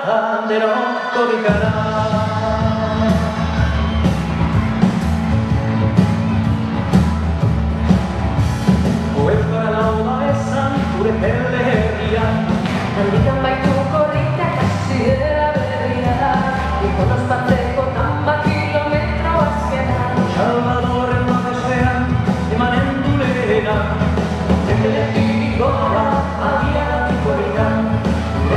temporada de no korrikara. Euskara laula esan gure pelle herria, handikan baitu korrika kasia berria, ikonoz batzeko tamba kilometro azkena. Salvadorren babesean emanen du lehena, epeletik gora abiaratik korrika,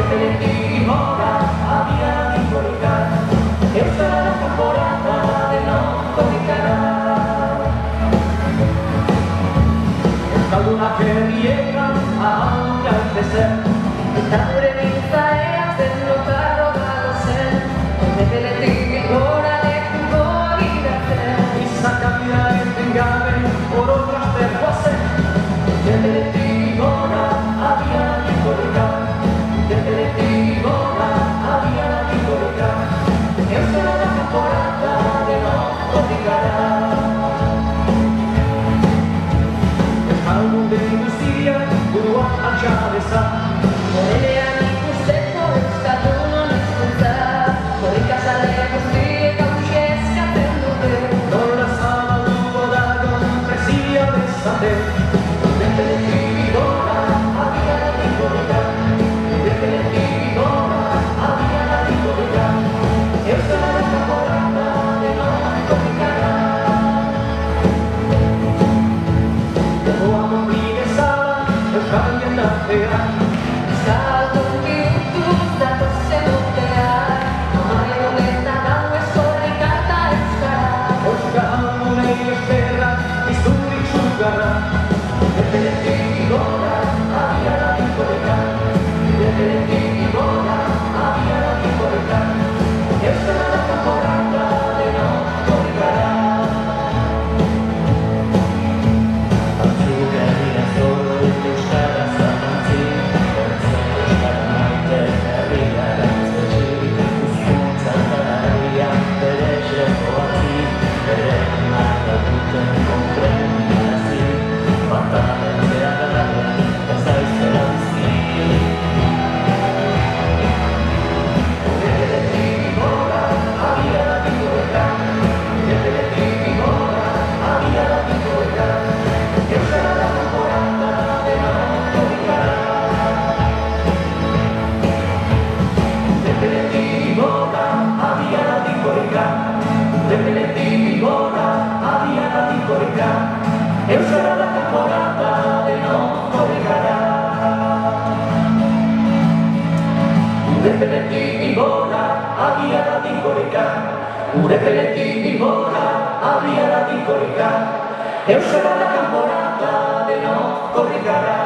epeletik gora abiaratik korrika. Euskara temporada de no korrikara. Euskaldunak herrietan ahal gaitezen, Eta gure mintza eazen lotarro galo zen, epeletik gora lekuko agiratzen. izakapira etengabe orotraster guazen, epeletik gora abiaratik korrika, epeletik gora abiaratik korrika. Euskara temporada de no korrikara. Euskaldun den guztiak burua altxa dezan, Morenean ikusteko euskaldunon hizkuntza, korrikazale guztiek hauxe eskatzen dute. nola zabalduko dagon prezia bezate, epeletik gora abiaratik korrika, epeletik gora abiaratik korrika. Euskara temporada de no korrikara. Gogoa mobilizala euskal jendartean, Euskaldun bihurtuz datozen urteak, amare honetan hau ez korrika eta euskara. euskalgunei eskerrak izurik sugarra, epeletik gora abiaratik korrika, epeletik gora abiaratik korrika. Euskara temporada de no korrikara. Batzuk herria zoro euskara zantzi, bertzen euskara maite herria gantzesi, hizkuntza eta herrian bere xefoatzi, bere emana duten konpreniazi, bataren beharra ez aizera bizi. Epeletik gora abiaratik korrika, epeletik gora abiaratik korrika. Euskara temporada de no korrikara. Epeletik gora abiaratik korrika, epeletik gora abiaratik korrika. Euskara temporada de no korrikara. Epeletik gora abiaratik korrika, epeletik gora abiaratik korrika. Euskara temporada de no korrikara.